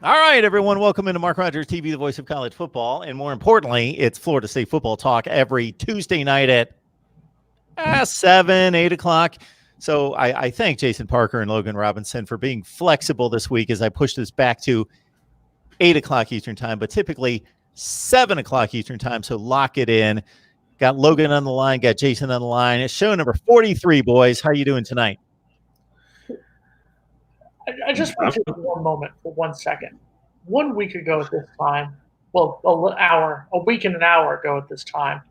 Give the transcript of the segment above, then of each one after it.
All right, everyone, welcome into Mark Rogers TV, the voice of college football. And more importantly, it's Florida State football talk every Tuesday night at 7, 8 o'clock. So I thank Jason Parker and Logan Robinson for being flexible this week as I push this back to 8 o'clock Eastern time, but typically 7 o'clock Eastern time. So lock it in. Got Logan on the line, got Jason on the line. It's show number 43, boys. How you doing tonight? I just want to take one moment for 1 second. 1 week ago at this time, well, a week and an hour ago at this time,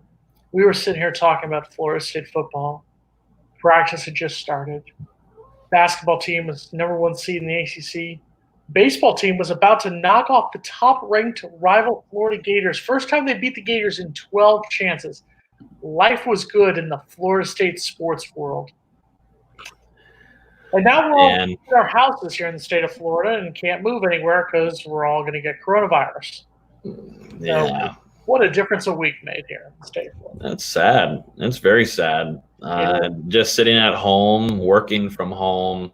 we were sitting here talking about Florida State football. Practice had just started. Basketball team was number one seed in the ACC. Baseball team was about to knock off the top-ranked rival Florida Gators. First time they beat the Gators in 12 chances. Life was good in the Florida State sports world. And now we're all in our houses here in the state of Florida and can't move anywhere because we're all going to get coronavirus. Yeah. So what a difference a week made here in the state of Florida. That's sad. That's very sad. Just sitting at home, working from home,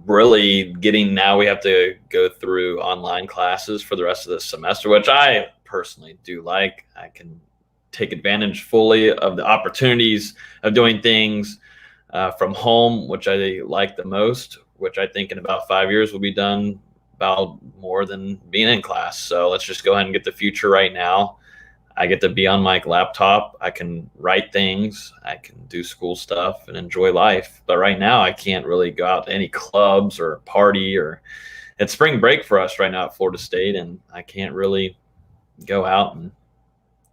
really getting now we have to go through online classes for the rest of the semester, which I personally do like. I can take advantage fully of the opportunities of doing things from home, which I like the most, which I think in about 5 years will be done about more than being in class. So let's just go ahead and get the future right now. I get to be on my laptop. I can write things. I can do school stuff and enjoy life. But right now I can't really go out to any clubs or party, or it's spring break for us right now at Florida State. And I can't really go out and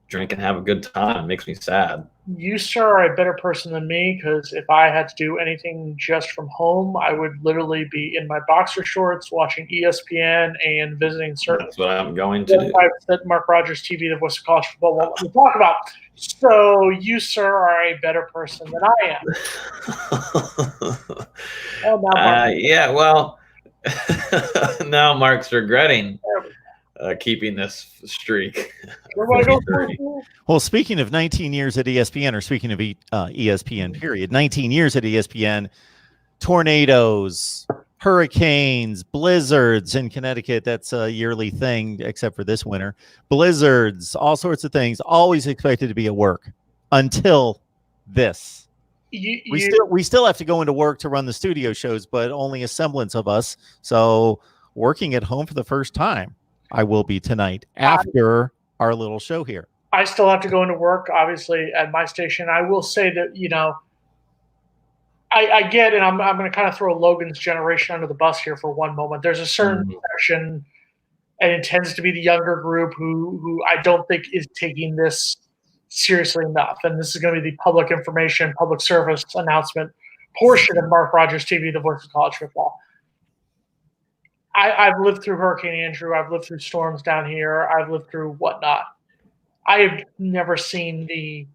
drink and have a good time. It makes me sad. You, sir, are a better person than me because if I had to do anything just from home, I would literally be in my boxer shorts watching ESPN and visiting certain. That's what I'm going to do. That Mark Rogers TV, the voice of college football, what we talk about. So you, sir, are a better person than I am. Yeah, well, now Mark's regretting keeping this streak. Well, speaking of 19 years at ESPN, or speaking of ESPN, period, 19 years at ESPN, tornadoes, hurricanes, blizzards in Connecticut, that's a yearly thing, except for this winter. Blizzards, all sorts of things, always expected to be at work until this. We still have to go into work to run the studio shows, but only a semblance of us. So working at home for the first time. I will be tonight after our little show here. I still have to go into work, obviously, at my station. I will say that, I get, and I'm going to kind of throw Logan's generation under the bus here for one moment. There's a certain section, and it tends to be the younger group who I don't think is taking this seriously enough. And this is going to be the public information, public service announcement portion of Mark Rogers TV, the voice of college football. I've lived through Hurricane Andrew. I've lived through storms down here. I've lived through whatnot. I have never seen the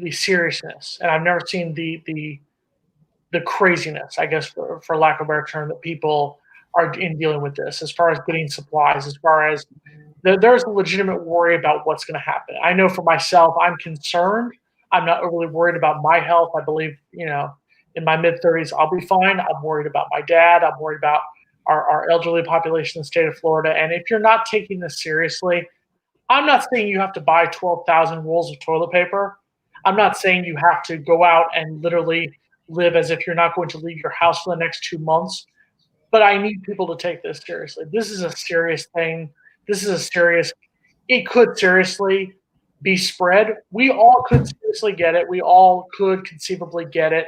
seriousness, and I've never seen the craziness, I guess, for lack of a better term, that people are in dealing with this. As far as getting supplies, as far as there's a legitimate worry about what's going to happen. I know for myself, I'm concerned. I'm not overly worried about my health. I believe, in my mid-30s, I'll be fine. I'm worried about my dad. I'm worried about our elderly population in the state of Florida. And if you're not taking this seriously, I'm not saying you have to buy 12,000 rolls of toilet paper. I'm not saying you have to go out and literally live as if you're not going to leave your house for the next 2 months. But I need people to take this seriously. This is a serious thing. It could seriously be spread. We all could seriously get it. We all could conceivably get it.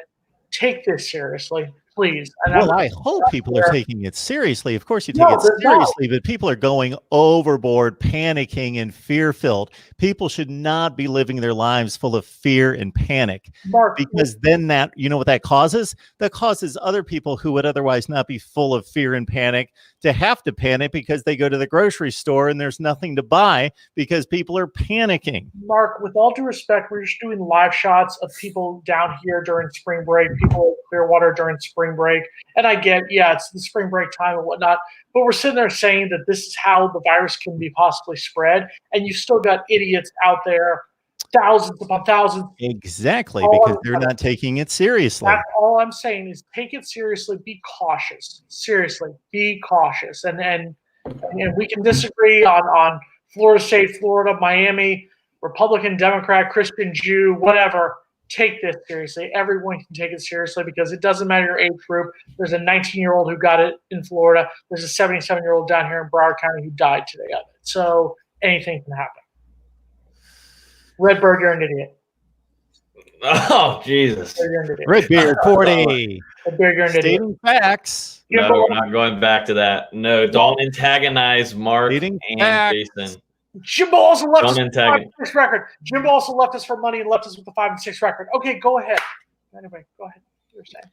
Take this seriously, please. And I hope people are taking it seriously. Of course you take it seriously, but people are going overboard, panicking and fear-filled. People should not be living their lives full of fear and panic, because then what that causes? That causes other people who would otherwise not be full of fear and panic to have to panic because they go to the grocery store and there's nothing to buy because people are panicking. Mark, with all due respect, we're just doing live shots of people down here during spring break, people in Clearwater during spring break. And I get, it's the spring break time and whatnot, but we're sitting there saying that this is how the virus can be possibly spread. And you've still got idiots out there thousands upon thousands. Exactly, because they're not taking it seriously. That's all I'm saying is take it seriously. Be cautious. Seriously, be cautious. And we can disagree on Florida State, Florida, Miami, Republican, Democrat, Christian, Jew, whatever. Take this seriously. Everyone can take it seriously because it doesn't matter your age group. There's a 19-year-old who got it in Florida. There's a 77-year-old down here in Broward County who died today of it. So anything can happen. Redbird, you're an idiot. Oh, Jesus. Redbeard 40. Redbeard, you're an idiot. Stating facts. No, we're not going back to that. No, don't antagonize Mark Stating and facts. Jason. Jimbo also left us Don't with the 5-6 record. Jimbo also left us for money and left us with the 5-6 record. Okay, go ahead. Anyway, go ahead. You're saying.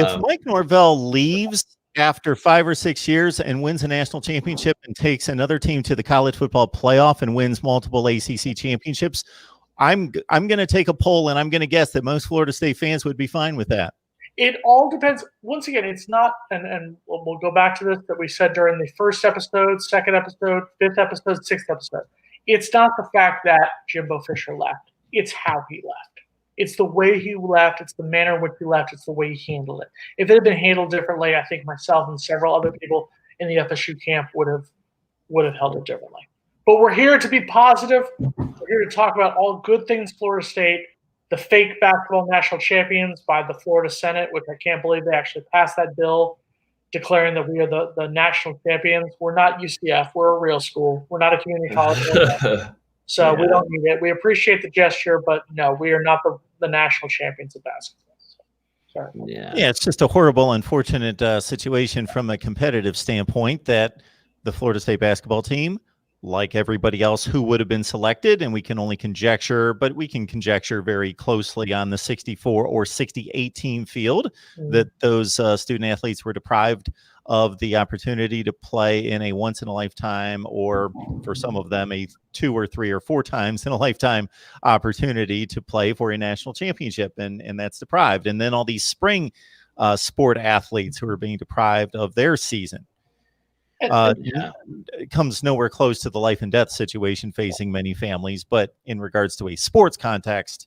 If Mike Norvell leaves after 5 or 6 years and wins a national championship and takes another team to the college football playoff and wins multiple ACC championships, I'm going to take a poll and I'm going to guess that most Florida State fans would be fine with that. It all depends. Once again, it's not, and we'll go back to this that we said during the first episode, second episode, fifth episode, sixth episode. It's not the fact that Jimbo Fisher left. It's how he left. It's the way he left. It's the manner in which he left. It's the way he handled it. If it had been handled differently, I think myself and several other people in the FSU camp would have held it differently. But we're here to be positive. We're here to talk about all good things Florida State, the fake basketball national champions by the Florida Senate, which I can't believe they actually passed that bill declaring that we are the national champions. We're not UCF. We're a real school. We're not a community college. So we don't need it. We appreciate the gesture, but no, we are not the national champions of basketball. Sorry. Yeah, it's just a horrible, unfortunate situation from a competitive standpoint that the Florida State basketball team, like everybody else who would have been selected, and we can only conjecture, but we can conjecture very closely on the 64 or 68 team field that those student athletes were deprived of the opportunity to play in a once in a lifetime, or for some of them, a 2 or 3 or 4 times in a lifetime opportunity to play for a national championship. And that's deprived. And then all these spring sport athletes who are being deprived of their season. It comes nowhere close to the life and death situation facing many families, but in regards to a sports context,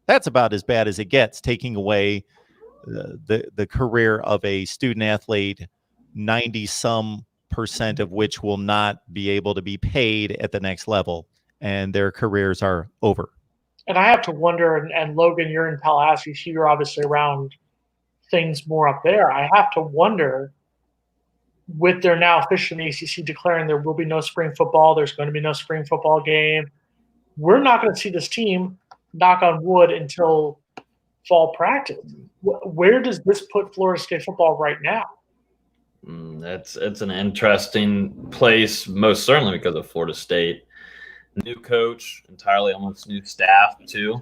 that's about as bad as it gets, taking away the career of a student athlete, 90% of which will not be able to be paid at the next level, and their careers are over. And I have to wonder, and Logan, you're in Tallahassee, so you're obviously around things more up there. I have to wonder, with their now officially ACC declaring there will be no spring football, there's going to be no spring football game, we're not going to see this team, knock on wood, until fall practice. Where does this put Florida State football right now? It's an interesting place, most certainly because of Florida State. New coach, entirely almost new staff too.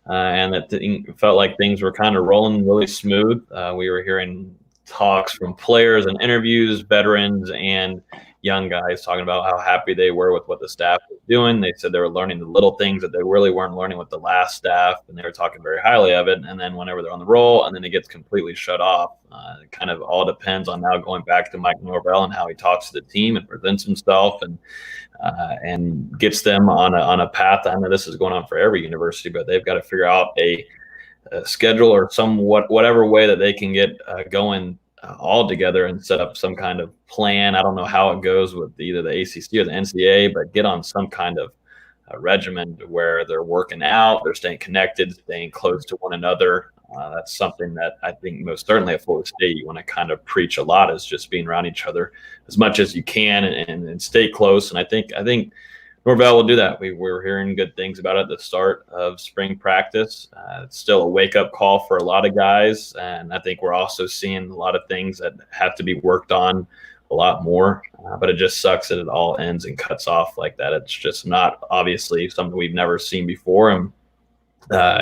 And it felt like things were kind of rolling really smooth. We were hearing talks from players and interviews, veterans and young guys talking about how happy they were with what the staff was doing. They said they were learning the little things that they really weren't learning with the last staff, and they were talking very highly of it. And then whenever they're on the roll, and then it gets completely shut off. It kind of all depends on now going back to Mike Norvell and how he talks to the team and presents himself and gets them on a path. I know this is going on for every university, but they've got to figure out a schedule or whatever way that they can get going all together and set up some kind of plan. I don't know how it goes with either the ACC or the NCAA, but get on some kind of regimen where they're working out, they're staying connected, staying close to one another. That's something that I think most certainly at Florida State you want to kind of preach a lot, is just being around each other as much as you can and stay close. And I think Norvell will do that. We're hearing good things about it at the start of spring practice. It's still a wake-up call for a lot of guys, and I think we're also seeing a lot of things that have to be worked on a lot more. But it just sucks that it all ends and cuts off like that. It's just not obviously something we've never seen before. And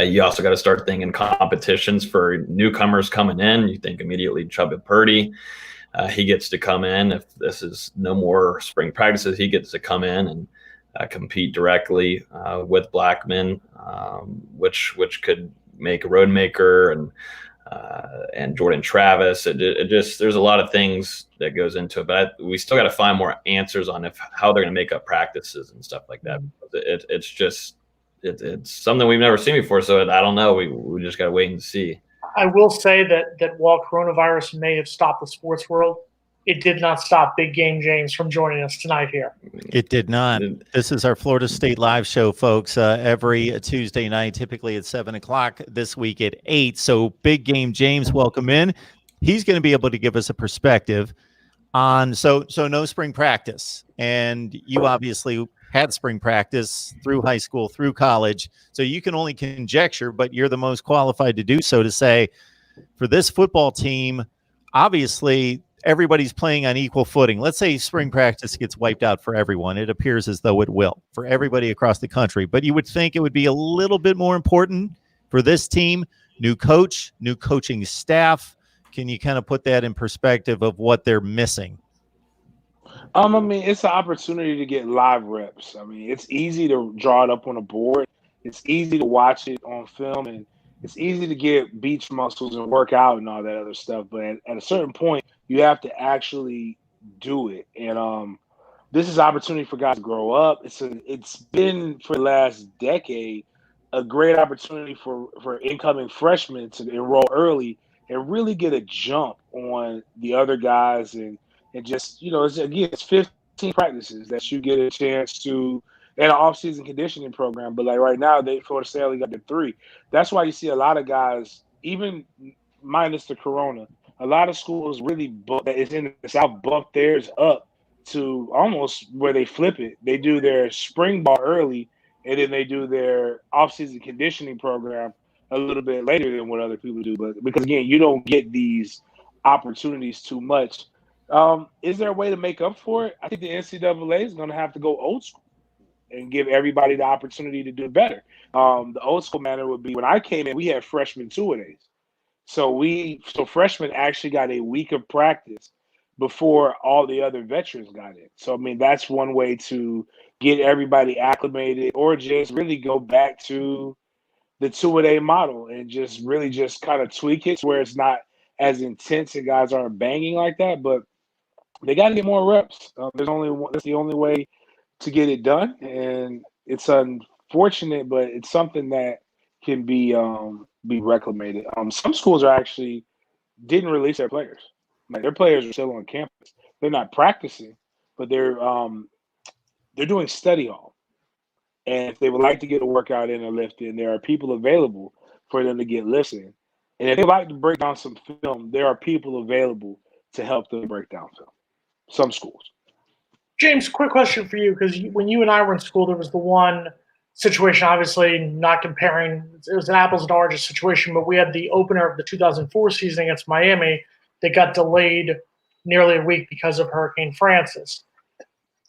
you also got to start thinking competitions for newcomers coming in. You think immediately Chubba Purdy. He gets to come in. If this is no more spring practices, he gets to come in and compete directly with Blackman, which could make a Roadmaker and Jordan Travis. It just, there's a lot of things that goes into it, but we still got to find more answers on how they're going to make up practices and stuff like that. it's something we've never seen before. So I don't know. We just got to wait and see. I will say that while coronavirus may have stopped the sports world, it did not stop Big Game James from joining us tonight here. It did not. This is our Florida State live show, folks, every Tuesday night, typically at 7 o'clock, this week at 8. So Big Game James, welcome in. He's going to be able to give us a perspective on so no spring practice. And you obviously had spring practice through high school, through college. So you can only conjecture, but you're the most qualified to do so, to say for this football team, obviously everybody's playing on equal footing. Let's say spring practice gets wiped out for everyone. It appears as though it will for everybody across the country. But you would think it would be a little bit more important for this team. New coach, new coaching staff. Can you kind of put that in perspective of what they're missing? I mean, it's an opportunity to get live reps. I mean, it's easy to draw it up on a board. It's easy to watch it on film, and it's easy to get beach muscles and work out and all that other stuff. But at a certain point, you have to actually do it. And this is an opportunity for guys to grow up. It's been for the last decade a great opportunity for incoming freshmen to enroll early and really get a jump on the other guys and just, it's 15 practices that you get a chance to in an off-season conditioning program. But like right now, Florida State only got the 3. That's why you see a lot of guys, even minus the corona, a lot of schools really it's in the South bump theirs up to almost where they flip it. They do their spring ball early, and then they do their off-season conditioning program a little bit later than what other people do. But because again, you don't get these opportunities too much. Is there a way to make up for it? I think the NCAA is going to have to go old school and give everybody the opportunity to do better. The old school manner would be when I came in, we had freshman two-a-days. So freshmen actually got a week of practice before all the other veterans got in. So, I mean, that's one way to get everybody acclimated or just really go back to the two-a-day model and just really just kind of tweak it where it's not as intense and guys aren't banging like that. But they got to get more reps. That's the only way to get it done. And it's unfortunate, but it's something that can be reclamated. Some schools didn't release their players. Like their players are still on campus. They're not practicing, but they're doing study hall. And if they would like to get a workout in or lift in, there are people available for them to get lifts in. And if they like to break down some film, there are people available to help them break down film. Some schools. James, quick question for you, because when you and I were in school, there was the one situation, obviously not comparing, it was an apples and oranges situation, but we had the opener of the 2004 season against Miami that got delayed nearly a week because of Hurricane Francis.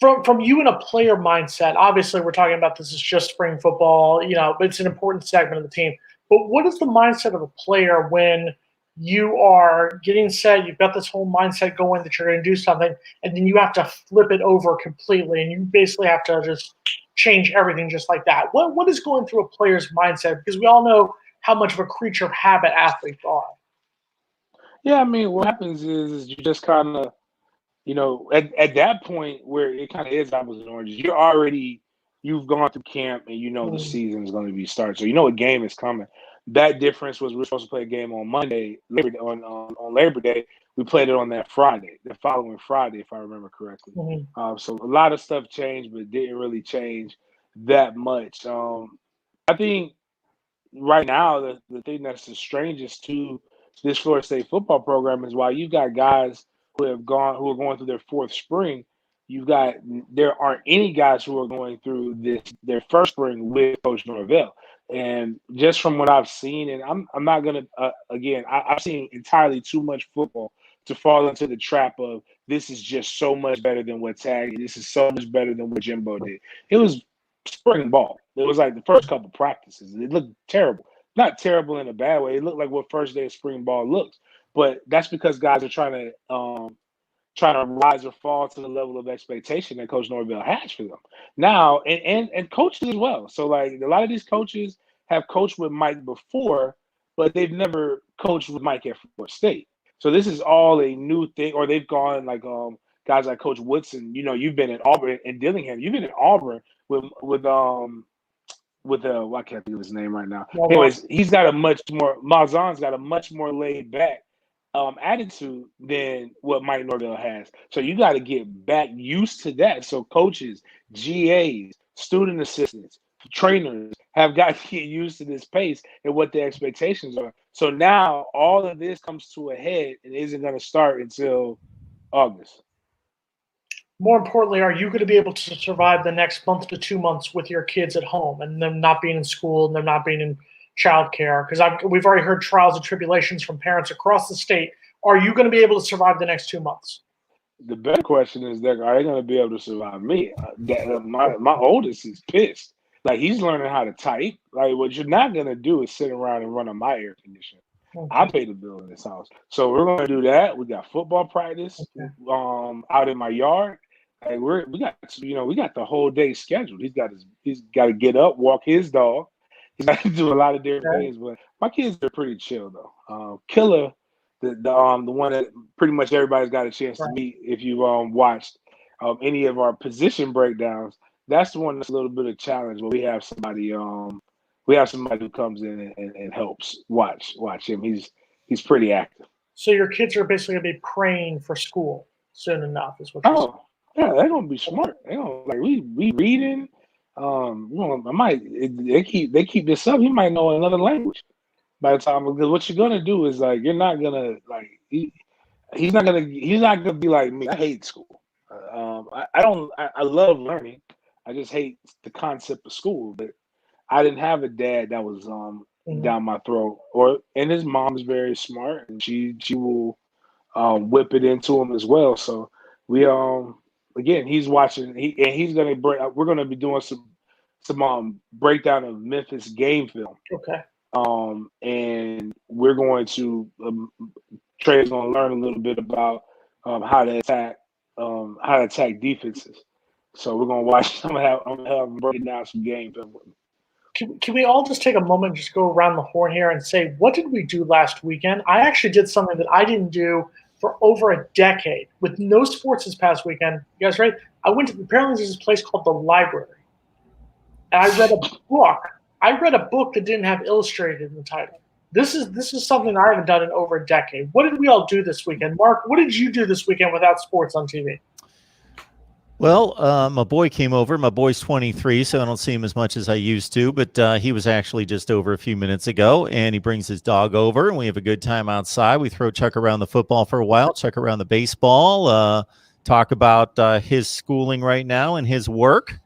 From you in a player mindset, obviously we're talking about this is just spring football, but it's an important segment of the team. But what is the mindset of a player when you are getting set, you've got this whole mindset going that you're going to do something, and then you have to flip it over completely, and you basically have to just change everything just like that? What is going through a player's mindset? Because we all know how much of a creature of habit athletes are. Yeah, I mean, what happens is you just kind of, at that point where it kind of is apples and oranges, you've gone through camp and the season is going to be started. So a game is coming. That difference was we were supposed to play a game on Monday, on Labor Day. We played it on that Friday, the following Friday, if I remember correctly. Mm-hmm. So a lot of stuff changed, but it didn't really change that much. I think right now the thing that's the strangest to this Florida State football program is while you've got guys who are going through their fourth spring, there aren't any guys who are going through their first spring with Coach Norvell. And just from what I've seen, and I'm not gonna I've seen entirely too much football to fall into the trap of this is just so much better than what Tag. This is so much better than what Jimbo did. It was spring ball. It was like the first couple practices. It looked terrible. Not terrible in a bad way. It looked like what first day of spring ball looks. But that's because guys are trying to rise or fall to the level of expectation that Coach Norvell has for them now, and coaches as well. So like a lot of these coaches have coached with Mike before, but they've never coached with Mike at Florida State. So this is all a new thing. Or they've gone like guys like Coach Woodson. You've been at Auburn and Dillingham. You've been at Auburn with with I can't think of his name right now. Well, Anyways, Malzahn's got a much more laid back attitude than what Mike Norvell has. So you got to get back used to that. So coaches, GAs, student assistants, trainers have got to get used to this pace and what the expectations are. So now all of this comes to a head and isn't going to start until August. more importantly, are you going to be able to survive the next month to 2 months with your kids at home and them not being in school and them not being in childcare? Because we've already heard trials and tribulations from parents across the state. Are you going to be able to survive the next 2 months? The better question is that are they going to be able to survive me? My oldest is pissed. Like, he's learning how to type. Like, what you're not going to do is sit around and run on my air conditioner. Okay. I pay the bill in this house. So we're going to do that. We got football practice out in my yard. Like, we got the whole day scheduled. He's got to get up, walk his dog. He's got to do a lot of different things. But my kids are pretty chill though. Killer, the one that pretty much everybody's got a chance to meet if you watched any of our position breakdowns. That's the one that's a little bit of challenge where we have somebody who comes in and helps watch him. He's pretty active. So your kids are basically going to be praying for school soon enough, is what you're saying. Yeah, they're gonna be smart. They gonna we reading. They keep this up. He might know another language by the time. Because what you're gonna do is you're not gonna he's not gonna be like me. I hate school. I love learning. I just hate the concept of school. But I didn't have a dad that was down my throat. And his mom's very smart, and she will whip it into him as well. So we again, he's watching. We're gonna be doing some breakdown of Memphis game film. Okay. And we're going to Trey's gonna learn a little bit about how to attack defenses. So we're gonna watch. I'm gonna have him break down some game film with me. Can we all just take a moment and just go around the horn here and say, what did we do last weekend? I actually did something that I didn't do for over a decade with no sports this past weekend. You guys ready? Apparently there's this place called the library. And I read a book. I read a book that didn't have illustrated in the title. This is something I haven't done in over a decade. What did we all do this weekend? Mark, what did you do this weekend without sports on TV? Well, my boy came over. My boy's 23, so I don't see him as much as I used to, but he was actually just over a few minutes ago, and he brings his dog over, and we have a good time outside. We throw Chuck around the football for a while, Chuck around the baseball, talk about his schooling right now and his work.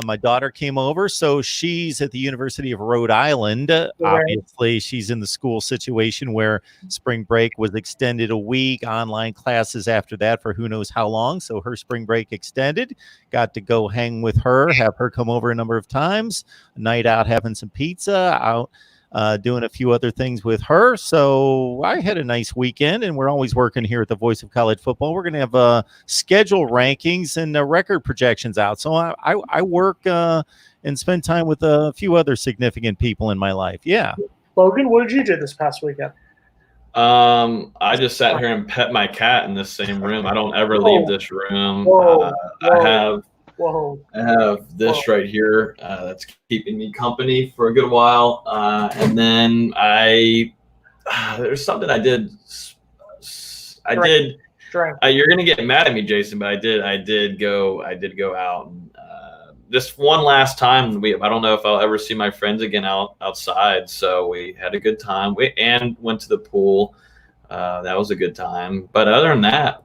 My daughter came over, so she's at the University of Rhode Island. Obviously, she's in the school situation where spring break was extended a week, online classes after that for who knows how long. So her spring break extended. Got to go hang with her, have her come over a number of times, a night out having some pizza, out doing a few other things with her. So I had a nice weekend, and we're always working here at the Voice of College Football. We're going to have schedule rankings and record projections out. So I work and spend time with a few other significant people in my life. Yeah. Logan, what did you do this past weekend? I just sat here and pet my cat in this same room. I don't ever leave this room. I have this right here that's keeping me company for a good while. And then there's something I did. You're gonna get mad at me, Jason, but I did go out and just one last time. I don't know if I'll ever see my friends again outside. So we had a good time. We went to the pool. That was a good time. But other than that,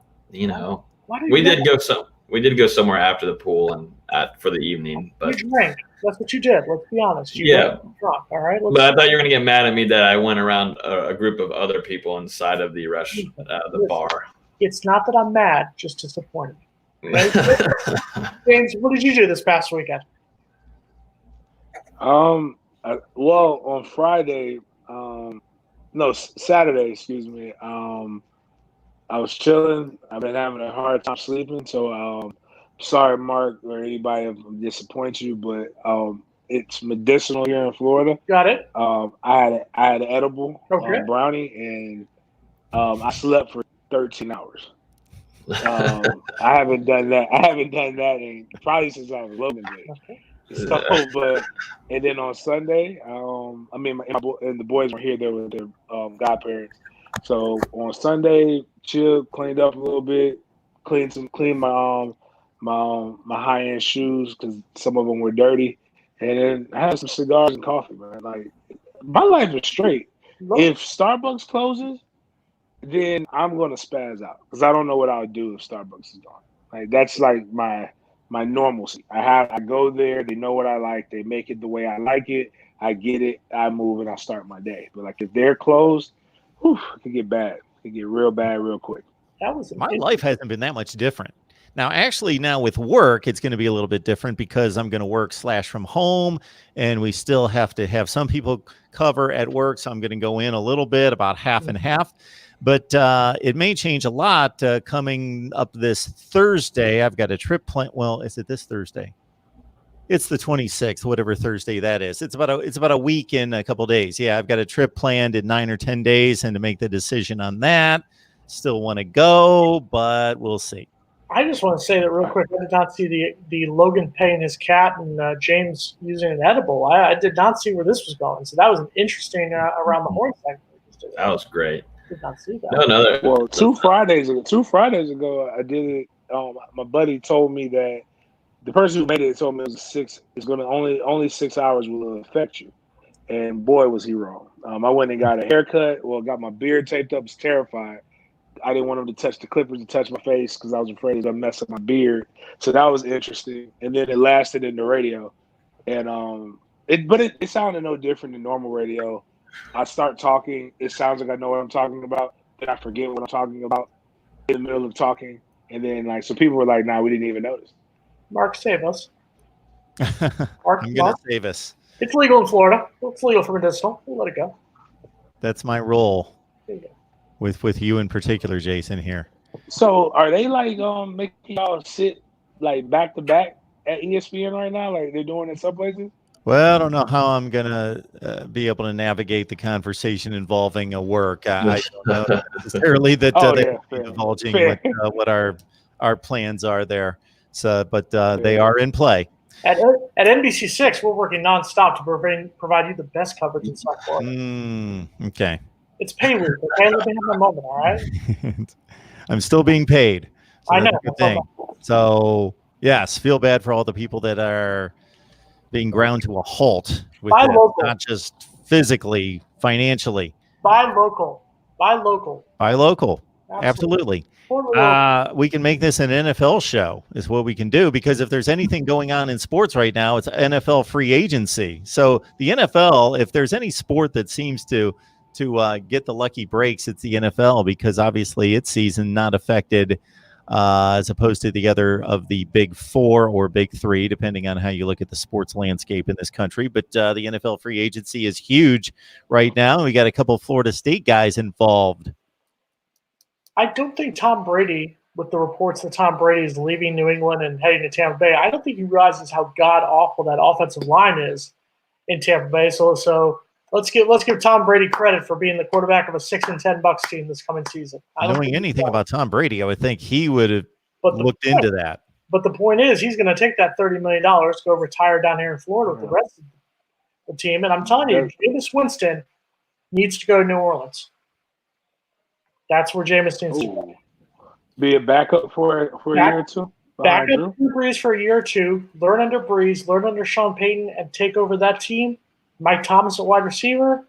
we did go somewhere after the pool and for the evening. But you drank. That's what you did. Let's be honest. Yeah. Drunk, all right. But I thought you were going to get mad at me that I went around a group of other people inside of the the bar. It's not that I'm mad, just disappointed. Right? James, what did you do this past weekend? Well, on Saturday, excuse me. I was chilling. I've been having a hard time sleeping, so sorry, Mark, or anybody if I disappoint you, but it's medicinal here in Florida. Got it. I had an edible brownie, and I slept for 13 hours. I haven't done that. In probably since I was Logan's age. So, but and then on Sunday, I mean, and the boys were here there with their godparents. So on Sunday, chill, cleaned up a little bit, cleaned my high end shoes because some of them were dirty, and then I had some cigars and coffee, man. Like my life is straight. If Starbucks closes, then I'm gonna spaz out because I don't know what I would do if Starbucks is gone. Like that's like my normalcy. I go there. They know what I like. They make it the way I like it. I get it. I move and I start my day. But like if they're closed, whew, it can get bad. It can get real bad real quick. My life hasn't been that much different. Now, actually, now with work, it's going to be a little bit different because I'm going to work / from home, and we still have to have some people cover at work. So I'm going to go in a little bit, about half and half. But it may change a lot coming up this Thursday. I've got a trip planned. Well, is it this Thursday? It's the 26th, whatever Thursday that is. It's about a week in a couple of days. Yeah, I've got a trip planned in 9 or 10 days, and to make the decision on that, still want to go, but we'll see. I just want to say that real quick. I did not see the Logan paying his cat and James using an edible. I did not see where this was going. So that was an interesting around the horn segment. That was great. Did not see that. No. Well, two Fridays ago, I did it. My buddy told me that the person who made it told me it was it's going to only 6 hours will affect you. And boy, was he wrong. I went and got a haircut. Well, got my beard taped up. Was terrified. I didn't want him to touch the clippers to touch my face because I was afraid it would mess up my beard. So that was interesting. And then it lasted in the radio. And it sounded no different than normal radio. I start talking. It sounds like I know what I'm talking about. Then I forget what I'm talking about in the middle of talking. And then so people were like, nah, we didn't even notice. Mark, save us. Mark, I'm going to save us. It's legal in Florida. It's legal for medicinal. We'll let it go. That's my role. There you go. With you in particular, Jason, here. So are they making y'all sit back to back at ESPN right now? Like they're doing in some places? Well, I don't know how I'm going to be able to navigate the conversation involving work. I don't know necessarily that they're divulging what our plans are there. So, but they are in play. At NBC6, we're working nonstop to provide you the best coverage in South Florida. Okay. It's pay week. Okay, let me have my moment. All right. I'm still being paid. So I know. Good thing. So yes, feel bad for all the people that are being ground to a halt with that, not just physically, financially. Buy local. Absolutely. We can make this an NFL show is what we can do, because if there's anything going on in sports right now, it's NFL free agency. So the NFL, if there's any sport that seems to get the lucky breaks, it's the NFL, because obviously its season not affected as opposed to the other of the big four or big three, depending on how you look at the sports landscape in this country. But the NFL free agency is huge right now. We got a couple of Florida State guys involved. I don't think Tom Brady, with the reports that Tom Brady is leaving New England and heading to Tampa Bay, I don't think he realizes how god-awful that offensive line is in Tampa Bay. So let's give Tom Brady credit for being the quarterback of a 6-10 Bucs team this coming season. Knowing anything about Tom Brady, I would think he would have looked into that. But the point is, he's going to take that $30 million, go retire down here in Florida with the rest of the team. And I'm telling you, Jameis Winston needs to go to New Orleans. That's where Jameis needs to go. Be a backup for a year or two? Back up Drew Brees for a year or two, learn under Brees, learn under Sean Payton, and take over that team. Mike Thomas at wide receiver.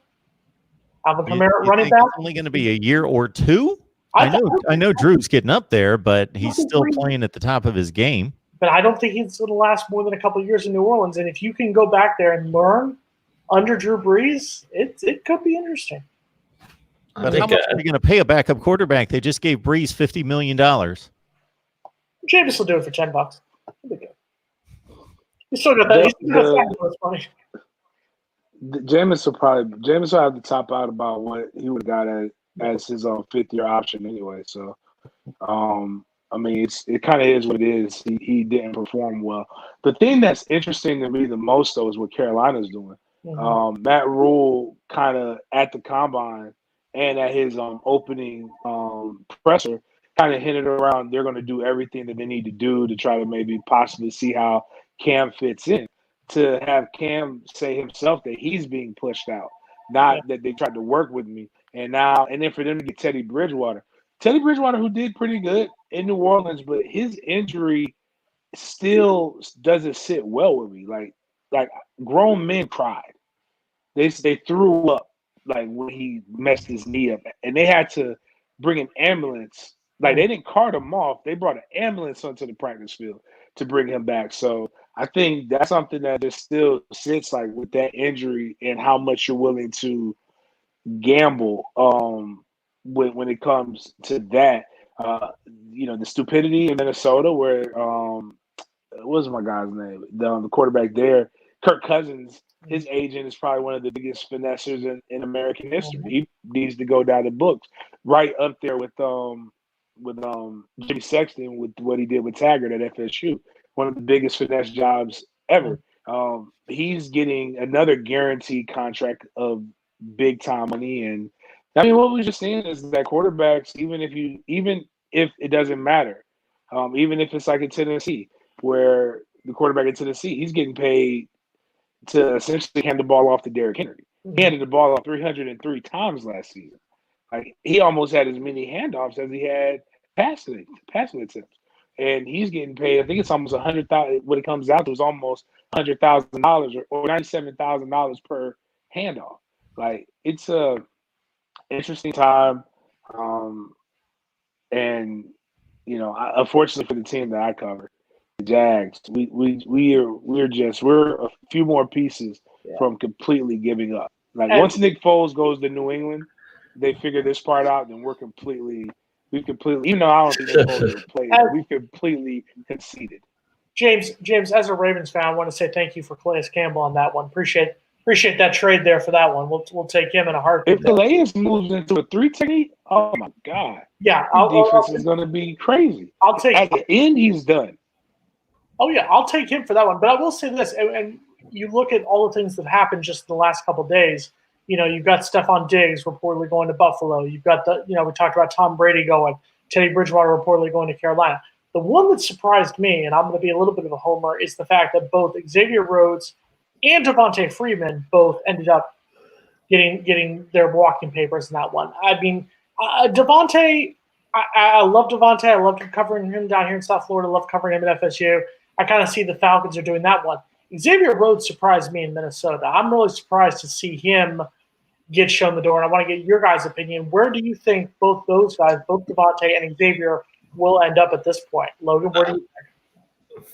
Alvin Kamara at running back. It's only going to be a year or two? I know Drew's getting up there, but he's still playing at the top of his game. But I don't think he's going to last more than a couple of years in New Orleans. And if you can go back there and learn under Drew Brees, it could be interesting. But how much are they going to pay a backup quarterback? They just gave Brees $50 million. Jameis will do it for $10. He'll be good. He's still got that. That's funny. Jameis will have to top out about what he would have got as his 5th-year option anyway. So, I mean, it kind of is what it is. He didn't perform well. The thing that's interesting to me the most, though, is what Carolina's doing. Mm-hmm. Matt Rule kind of at the combine and at his opening presser kind of hinted around they're going to do everything that they need to do to try to maybe possibly see how Cam fits in. to have Cam say himself that he's being pushed out, not that they tried to work with me. And then for them to get Teddy Bridgewater, who did pretty good in New Orleans, but his injury still doesn't sit well with me. Like grown men cried. They threw up like when he messed his knee up, and they had to bring an ambulance. Like they didn't cart him off; they brought an ambulance onto the practice field to bring him back. So I think that's something that just still sits like with that injury and how much you're willing to gamble when it comes to that. The stupidity in Minnesota where what was my guy's name? The quarterback there, Kirk Cousins. His agent is probably one of the biggest finessers in American history. He needs to go down the books, right up there with Jimmy Sexton with what he did with Taggart at FSU. One of the biggest finesse jobs ever. He's getting another guaranteed contract of big time money, and I mean what we're just saying is that quarterbacks, even if it doesn't matter, even if it's like in Tennessee, where the quarterback in Tennessee, he's getting paid to essentially hand the ball off to Derrick Henry. He handed the ball off 303 times last season. Like he almost had as many handoffs as he had passing attempts, and he's getting paid. I think it's almost $100,000. What it comes out to is almost $100,000 or $97,000 per handoff. Like it's a interesting time, and unfortunately for the team that I cover, the Jags, we're a few more pieces from completely giving up. Like once Nick Foles goes to New England, they figure this part out, then we completely, even though I don't think Nick Foles will play, we've completely conceded. James, as a Ravens fan, I want to say thank you for Calais Campbell on that one. Appreciate that trade there for that one. We'll take him in a heartbeat. If Calais moves into a 3 technique, oh my God, defense is going to be crazy. I'll take at the end. He's done. Oh, yeah, I'll take him for that one. But I will say this, and you look at all the things that happened just in the last couple of days. You've got Stephon Diggs reportedly going to Buffalo. You've got we talked about Tom Brady going, Teddy Bridgewater reportedly going to Carolina. The one that surprised me, and I'm going to be a little bit of a homer, is the fact that both Xavier Rhodes and Devontae Freeman both ended up getting their walking papers in that one. I mean, Devontae, I love Devontae. I loved covering him down here in South Florida. I love covering him at FSU. I kind of see the Falcons are doing that one. Xavier Rhodes surprised me in Minnesota. I'm really surprised to see him get shown the door, and I want to get your guys' opinion. Where do you think both those guys, both Devontae and Xavier, will end up at this point? Logan, where do you think?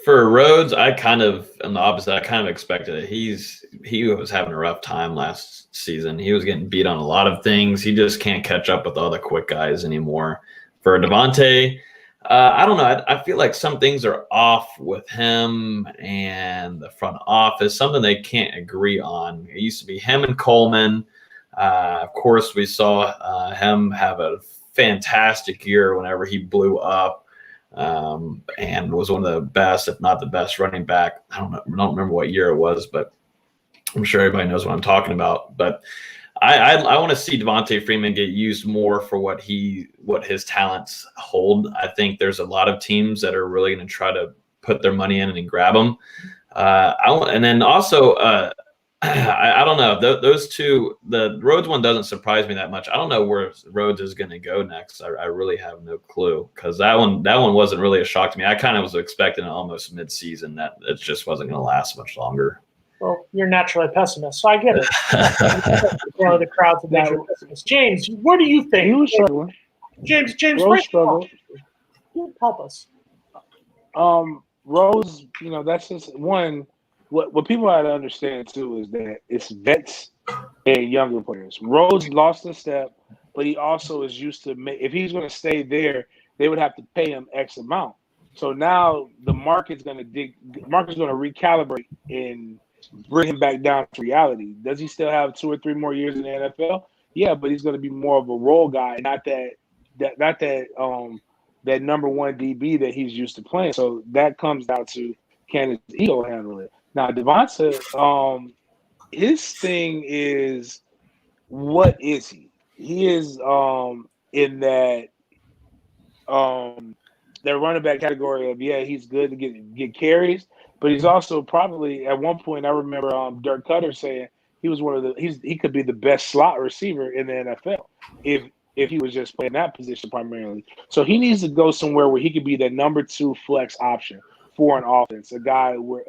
For Rhodes, I kind of am the opposite. I kind of expected it. He was having a rough time last season. He was getting beat on a lot of things. He just can't catch up with all the quick guys anymore. For Devontae, I don't know. I feel like some things are off with him and the front office, something they can't agree on. It used to be him and Coleman. Of course, we saw him have a fantastic year whenever he blew up and was one of the best, if not the best, running back. I don't remember what year it was, but I'm sure everybody knows what I'm talking about. But I want to see Devontae Freeman get used more for what his talents hold. I think there's a lot of teams that are really going to try to put their money in and grab him. And then also, I don't know. Those two, the Rhodes one doesn't surprise me that much. I don't know where Rhodes is going to go next. I really have no clue because that one wasn't really a shock to me. I kind of was expecting it almost mid-season that it just wasn't going to last much longer. Well, you're naturally a pessimist, so I get it. The crowd's a natural pessimist. James, what do you think? He was struggling. James, Rose struggled. Help us. Rose, that's just one. What people have to understand too is that it's vets and younger players. Rose lost a step, but he also is used to if he's going to stay there, they would have to pay him X amount. So now the market's going to recalibrate and bring him back down to reality. Does he still have 2 or 3 more years in the NFL? Yeah, but he's going to be more of a role guy, not that number one DB that he's used to playing. So that comes down to can his ego handle it? Now Devonta, his thing is, what is he? He is in that their running back category of he's good to get carries, but he's also probably at one point I remember Dirk Cutter saying he was he could be the best slot receiver in the NFL if he was just playing that position primarily. So he needs to go somewhere where he could be the number 2 flex option for an offense. A guy where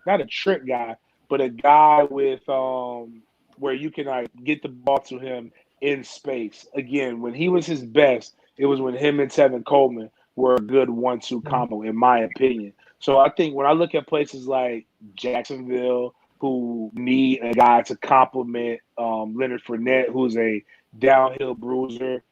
not a trick guy, but a guy with where you can get the ball to him in space. Again, when he was his best, it was when him and Tevin Coleman were a good 1-2 combo, in my opinion. So I think when I look at places like Jacksonville, who need a guy to complement Leonard Fournette, who's a downhill bruiser,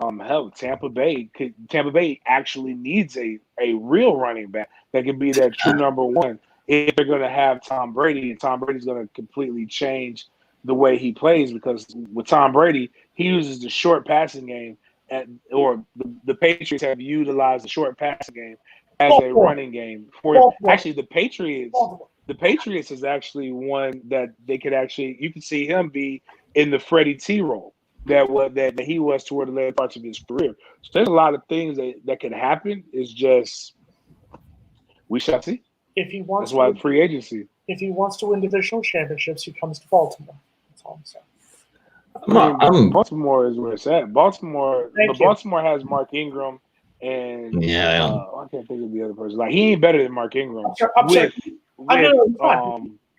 hell, Tampa Bay actually needs a real running back that can be that true number 1 if they're going to have Tom Brady. And Tom Brady's going to completely change the way he plays, because with Tom Brady, he uses the short passing game, the Patriots have utilized the short passing game as a running game for actually the Patriots. The Patriots is actually one that they could actually, you can see him be in the Freddie T role that he was toward the later parts of his career. So there's a lot of things that can happen. It's just we shall see. If he wants, that's why free agency. If he wants to win divisional championships, he comes to Baltimore. That's all I'm saying. Baltimore is where it's at. Baltimore has Mark Ingram and I can't think of the other person. Like, he ain't better than Mark Ingram. Can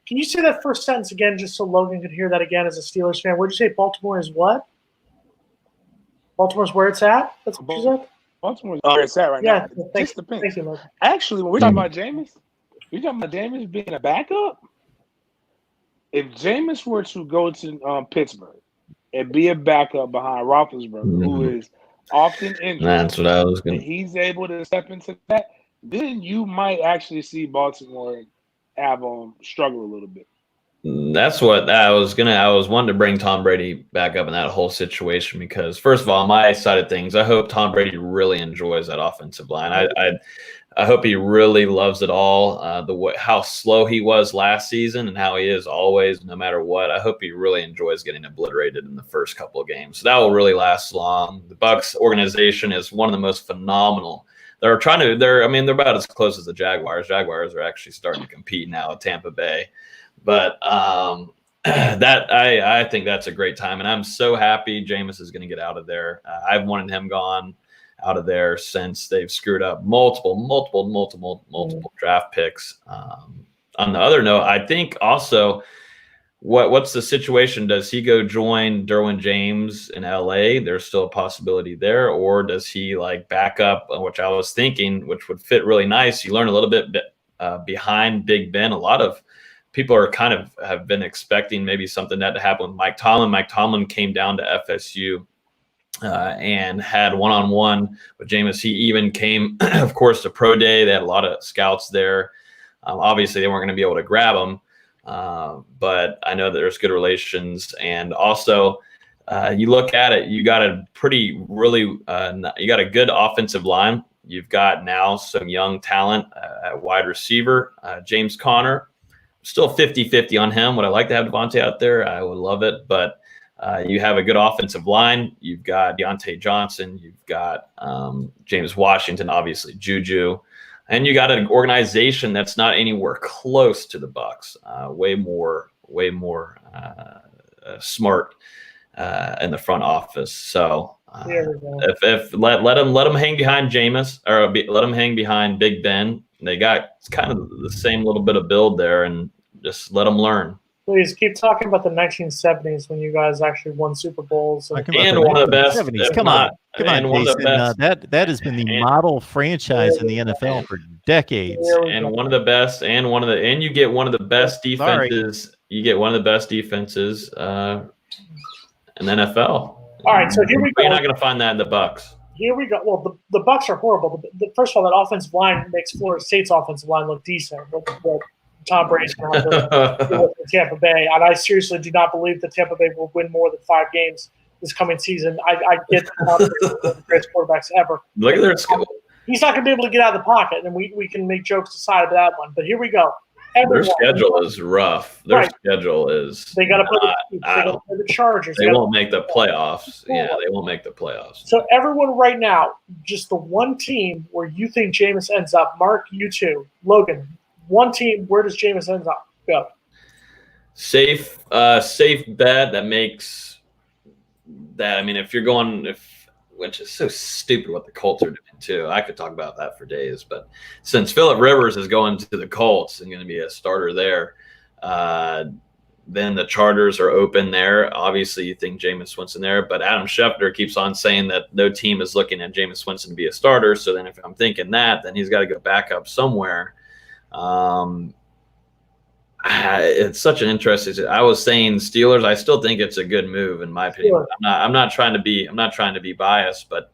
you say that first sentence again, just so Logan could hear that again as a Steelers fan? Where'd you say Baltimore is what? Baltimore's where it's at? That's what you said? Baltimore's where it's at right now. Thank you, Logan. Actually, when we're talking about Jameis, we're talking about Jameis being a backup. If Jameis were to go to Pittsburgh and be a backup behind Roethlisberger, who is often injured, that's what I was going to. He's able to step into that, then you might actually see Baltimore have struggle a little bit. That's what I was wanting to bring Tom Brady back up in that whole situation, because first of all, on my side of things, I hope Tom Brady really enjoys that offensive line. I hope he really loves it all. How slow he was last season and how he is always, no matter what. I hope he really enjoys getting obliterated in the first couple of games. So that will really last long. The Bucs organization is one of the most phenomenal. They're about as close as the Jaguars. Jaguars are actually starting to compete now at Tampa Bay. But I think that's a great time. And I'm so happy Jameis is going to get out of there. I've wanted him gone out of there since they've screwed up multiple draft picks. On the other note, I think also what's the situation? Does he go join Derwin James in LA? There's still a possibility there. Or does he back up, which I was thinking, which would fit really nice. You learn a little bit behind Big Ben. A lot of people are have been expecting maybe something that to happen with Mike Tomlin. Mike Tomlin came down to FSU and had one-on-one with Jameis. He even came, of course, to Pro Day. They had a lot of scouts there. Obviously, they weren't going to be able to grab him, but I know that there's good relations. And also, you look at it, you got a you got a good offensive line. You've got now some young talent at wide receiver. James Conner, still 50-50 on him. Would I like to have Devontae out there? I would love it, but you have a good offensive line. You've got Deontay Johnson. You've got James Washington, obviously Juju, and you got an organization that's not anywhere close to the Bucs. Way more smart in the front office. So if let him hang behind Jameis, or let him hang behind Big Ben. They got kind of the same little bit of build there, and just let them learn. Please keep talking about the 1970s when you guys actually won Super Bowls. And one of the best. 70s. Come on, Jason. That has been the model franchise in the NFL for decades. And one of the best, and you get one of the best defenses. Sorry. You get one of the best defenses in the NFL. All right, so here we go. You're not going to find that in the Bucs. Here we go. Well, the Bucs are horrible. First of all, that offensive line makes Florida State's offensive line look decent. But Tom Brady's going to have to deal with Tampa Bay. And I seriously do not believe that Tampa Bay will win more than 5 games this coming season. I get Tom Brady one of the greatest quarterbacks ever. Look at their skill. He's not going to be able to get out of the pocket, and we can make jokes aside of that one. But here we go. Their schedule is rough. Their schedule is. They got to play the Chiefs. They got to play the Chargers. They won't make the playoffs. Yeah, they won't make the playoffs. So everyone right now, just the one team where you think Jameis ends up. Mark, you too. Logan, one team. Where does Jameis end up? Go. Safe bet that makes that. I mean, if you're going, which is so stupid what the Colts are doing too. I could talk about that for days, but since Phillip Rivers is going to the Colts and going to be a starter there, then the Chargers are open there. Obviously, you think Jameis Winston there, but Adam Schefter keeps on saying that no team is looking at Jameis Winston to be a starter. So then if I'm thinking that, then he's got to go back up somewhere. It's such an interesting. I was saying Steelers. I still think it's a good move in my opinion. I'm not trying to be biased, but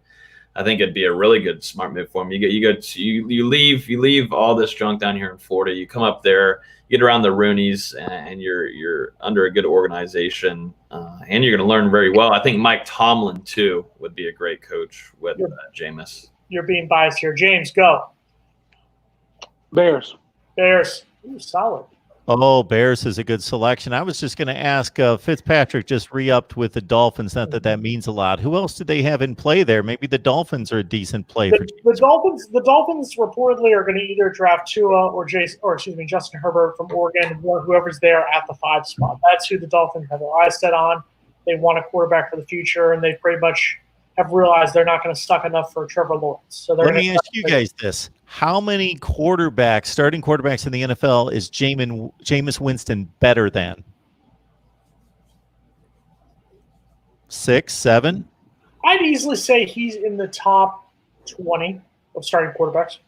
I think it'd be a really good smart move for him. You leave all this junk down here in Florida. You come up there, you get around the Rooneys, and you're under a good organization, and you're going to learn very well. I think Mike Tomlin too would be a great coach with Jameis. You're being biased here, James. Go. Bears. Ooh, solid. Oh, Bears is a good selection. I was just going to ask, Fitzpatrick just re-upped with the Dolphins. Not that that means a lot. Who else did they have in play there? Maybe the Dolphins are a decent play for the Dolphins. The Dolphins reportedly are going to either draft Tua or Justin Herbert from Oregon, or whoever's there at the 5 spot. That's who the Dolphins have their eyes set on. They want a quarterback for the future, and they pretty much have realized they're not going to suck enough for Trevor Lawrence. So let me ask you guys this. How many starting quarterbacks in the NFL is Jameis Winston better than? 6, 7? I'd easily say he's in the top 20 of starting quarterbacks.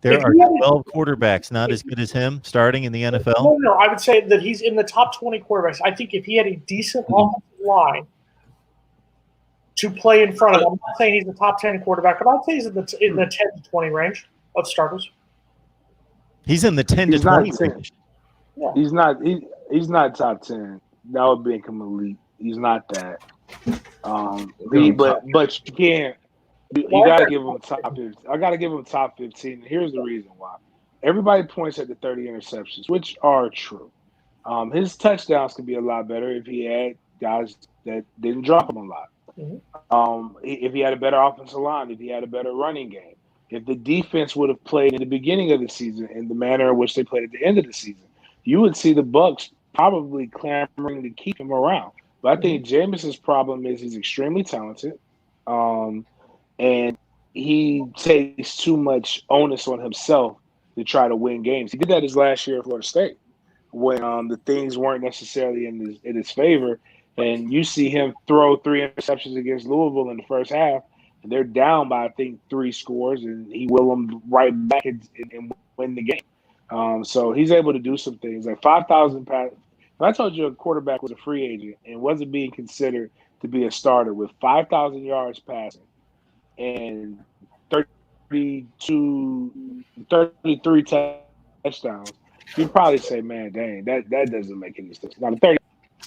There are 12 quarterbacks not as good as him starting in the NFL? No, I would say that he's in the top 20 quarterbacks. I think if he had a decent offensive line to play in front of him, I'm not saying he's the top 10 quarterback, but I'd say he's in the 10 to 20 range of starters. He's in the 10 to 20 range. Yeah. He's not top 10. That would make him elite. He's not that. But you can't. You gotta give him top 15. I gotta give him top 15. Here's the reason why. Everybody points at the 30 interceptions, which are true. His touchdowns could be a lot better if he had guys that didn't drop him a lot. Mm-hmm. If he had a better offensive line, if he had a better running game, if the defense would have played in the beginning of the season in the manner in which they played at the end of the season, you would see the Bucs probably clamoring to keep him around. But I think Jameis's problem is he's extremely talented, and he takes too much onus on himself to try to win games. He did that his last year at Florida State when the things weren't necessarily in his favor. And you see him throw 3 interceptions against Louisville in the first half, and they're down by, I think, 3 scores, and he will them right back and win the game. So he's able to do some things. Like 5,000 passes. If I told you a quarterback was a free agent and wasn't being considered to be a starter with 5,000 yards passing and 33 touchdowns, you'd probably say, man, dang, that doesn't make any sense. Now, the 30.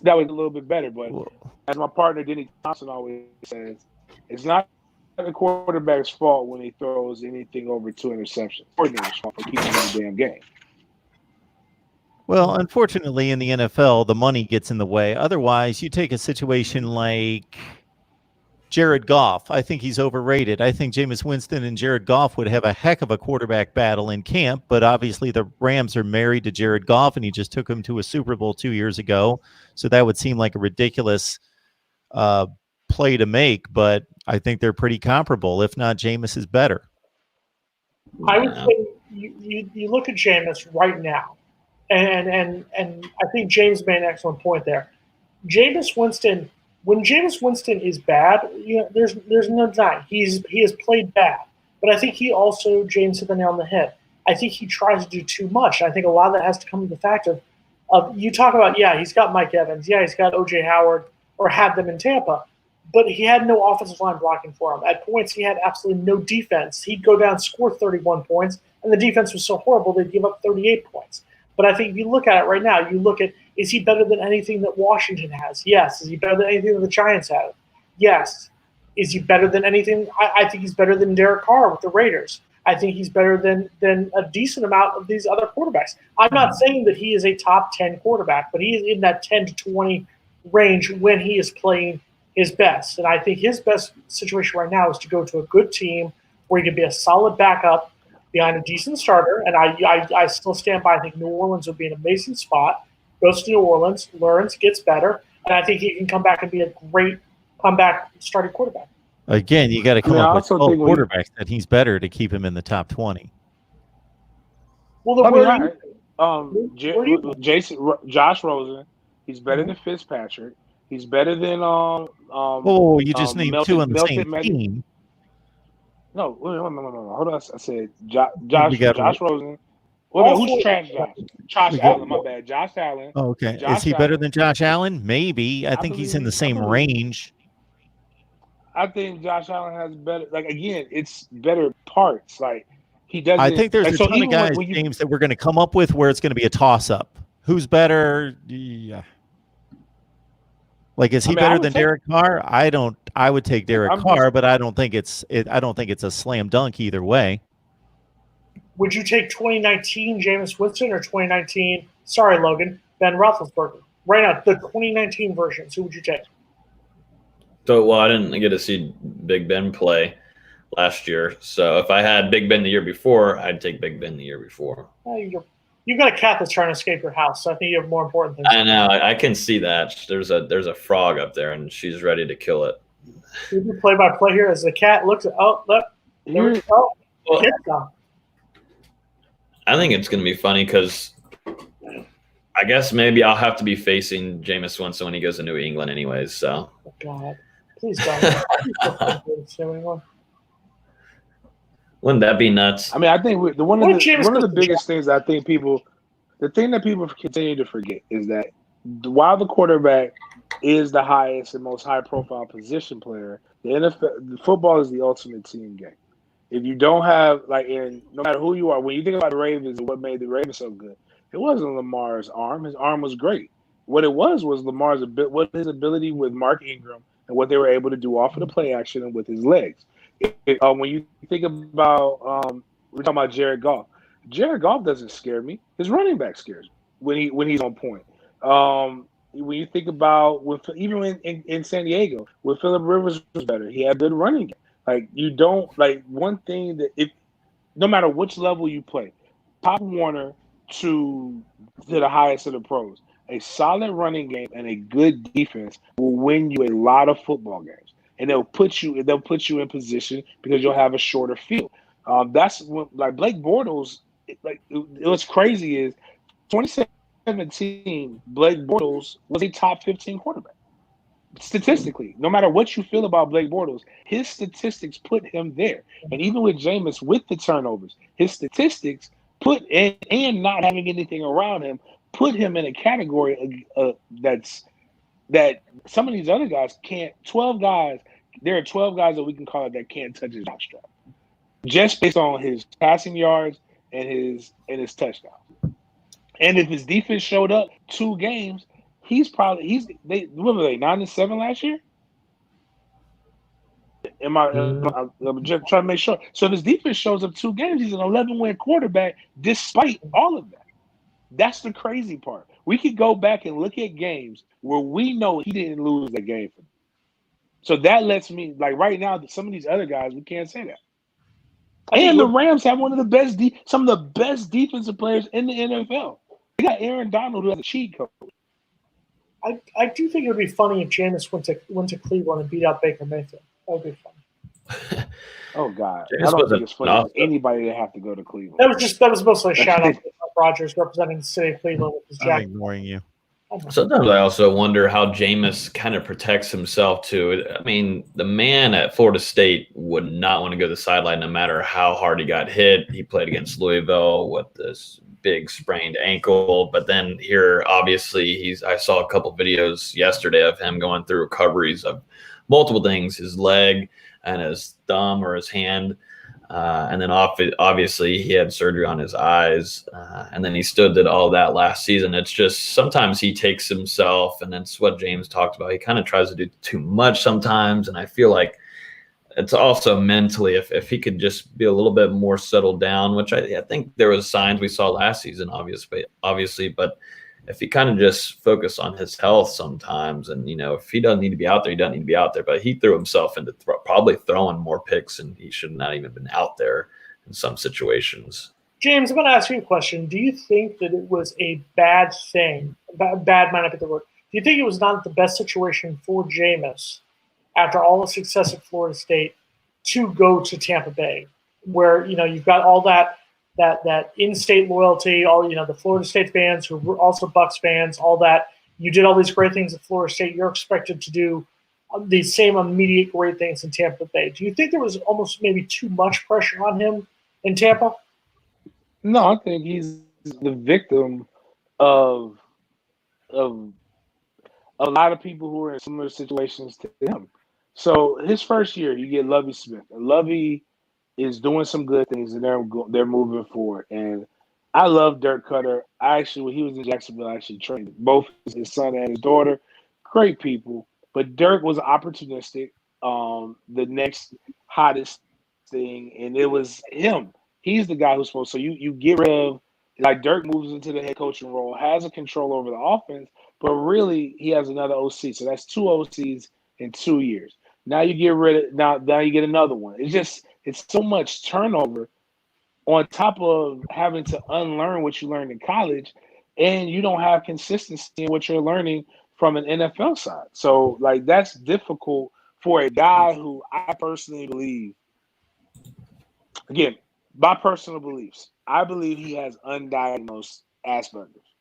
That was a little bit better, but as my partner Denny Thompson always says, it's not the quarterback's fault when he throws anything over 2 interceptions. Coordinator's fault for keeping him in the damn game. Well, unfortunately, in the NFL, the money gets in the way. Otherwise, you take a situation like Jared Goff. I think he's overrated. I think Jameis Winston and Jared Goff would have a heck of a quarterback battle in camp, but obviously the Rams are married to Jared Goff, and he just took him to a Super Bowl 2 years ago. So that would seem like a ridiculous play to make, but I think they're pretty comparable. If not, Jameis is better. I would say you look at Jameis right now, and I think James made an excellent point there. Jameis Winston. When Jameis Winston is bad, there's no denying he has played bad. But I think he also, James hit the nail on the head. I think he tries to do too much. I think a lot of that has to come to the fact of you talk about, he's got Mike Evans, he's got O.J. Howard, or had them in Tampa, but he had no offensive line blocking for him. At points, he had absolutely no defense. He'd go down, score 31 points, and the defense was so horrible they'd give up 38 points. But I think if you look at it right now, you look at, is he better than anything that Washington has? Yes. Is he better than anything that the Giants have? Yes. Is he better than anything? I think he's better than Derek Carr with the Raiders. I think he's better than a decent amount of these other quarterbacks. I'm not saying that he is a top 10 quarterback, but he is in that 10 to 20 range when he is playing his best. And I think his best situation right now is to go to a good team where he can be a solid backup behind a decent starter. And I still stand by. I think New Orleans would be an amazing spot. Goes to New Orleans, learns, gets better, and I think he can come back and be a great comeback starting quarterback. Again, you got to come up with 12 quarterbacks that he's better to keep him in the top 20. Well, Josh Rosen, he's better than Fitzpatrick. He's better than you just named two on the same team. No, hold on. I said Josh Rosen. Who's trash Josh Allen, my bad. Josh Allen. Oh, okay. Is he better than Josh Allen? Maybe. I think he's in the same range. I think Josh Allen has better, again, it's better parts. He doesn't. I think there's a ton of guys, James, that we're going to come up with where it's going to be a toss-up. Who's better? Yeah. Is he better than Derek Carr? I would take Derek Carr, but I don't think it's a slam dunk either way. Would you take 2019 Jameis Winston or 2019? Sorry, Logan, Ben Roethlisberger. Right now, the 2019 versions. Who would you take? So, I didn't get to see Big Ben play last year. So, if I had Big Ben the year before, I'd take Big Ben the year before. You've got a cat that's trying to escape your house, so I think you have more important things. I know. I can see that. There's a frog up there, and she's ready to kill it. We do play-by-play here as the cat looks at. Oh, look. There we go. Well, I think it's going to be funny because I guess maybe I'll have to be facing Jameis Winston when he goes to New England anyways. So. Oh, God. Please don't. Wouldn't that be nuts? I mean, I think one of the biggest things the thing that people continue to forget is that while the quarterback is the highest and most high-profile position player, the football is the ultimate team game. If you don't have no matter who you are, when you think about the Ravens and what made the Ravens so good, it wasn't Lamar's arm. His arm was great. What it was his ability with Mark Ingram and what they were able to do off of the play action and with his legs. When you think about we're talking about Jared Goff. Jared Goff doesn't scare me. His running back scares me when he's on point. When you think about even in San Diego, when Phillip Rivers was better, he had good running game. One thing that no matter which level you play, Pop Warner to the highest of the pros, a solid running game and a good defense will win you a lot of football games. And they'll put you in position because you'll have a shorter field. That's when, Blake Bortles. What's crazy is 2017 Blake Bortles was a top 15 quarterback statistically. No matter what you feel about Blake Bortles, his statistics put him there. And even with Jameis with the turnovers, his statistics and not having anything around him put him in a category that some of these other guys can't. 12 guys, there are 12 guys that we can call it that can't touch his strap, just based on his passing yards and his touchdowns. And if his defense showed up 2 games, what were they 9-7 last year? I'm just trying to make sure. So if his defense shows up 2 games, he's an 11-win quarterback despite all of that. That's the crazy part. We could go back and look at games where we know he didn't lose that game for them. So that lets me, right now, some of these other guys, we can't say that. And the Rams have some of the best defensive players in the NFL. They got Aaron Donald, who has a cheat code. I do think it would be funny if Jameis went to Cleveland and beat out Baker Mayfield. That would be fun. Oh God, I don't think it's funny for anybody to have to go to Cleveland. That was mostly a shout out to Rodgers representing the city of Cleveland with his jacket. I'm ignoring you. Sometimes I also wonder how Jameis kind of protects himself too. I mean, the man at Florida State would not want to go to the sideline no matter how hard he got hit. He played against Louisville with this big sprained ankle, but then here, obviously, I saw a couple videos yesterday of him going through recoveries of multiple things, his leg and his thumb or his hand. And then obviously he had surgery on his eyes, and then he still did all that last season. It's just sometimes he takes himself, and that's what James talked about. He kind of tries to do too much sometimes, and I feel like it's also mentally, if he could just be a little bit more settled down, which I think there was signs we saw last season, obviously, but if he kind of just focused on his health sometimes, and if he doesn't need to be out there, he doesn't need to be out there. But he threw himself into probably throwing more picks, and he should not even been out there in some situations. James, I'm going to ask you a question. Do you think that it was a bad thing? Bad might not be the word. Do you think it was not the best situation for JAMEIS after all the success at Florida State to go to Tampa Bay, where you've got all that in-state loyalty, all the Florida State fans who were also Bucs fans, all that. You did all these great things at Florida State. You're expected to do the same immediate great things in Tampa Bay. Do you think there was almost maybe too much pressure on him in Tampa? No, I think he's the victim of a lot of people who are in similar situations to him. So his first year, you get Lovie Smith. And Lovie is doing some good things, and they're moving forward. And I love Dirk Cutter. When he was in Jacksonville, I actually trained both his son and his daughter. Great people. But Dirk was opportunistic, the next hottest thing, and it was him. He's the guy who's supposed to. So you get rid of, like, Dirk moves into the head coaching role, has a control over the offense, but really he has another OC. So that's 2 OCs in 2 years. Now you get rid of now you get another one. It's so much turnover on top of having to unlearn what you learned in college, and you don't have consistency in what you're learning from an NFL side. So, like, that's difficult for a guy who I personally believe, again, my personal beliefs, I believe he has undiagnosed Asperger's.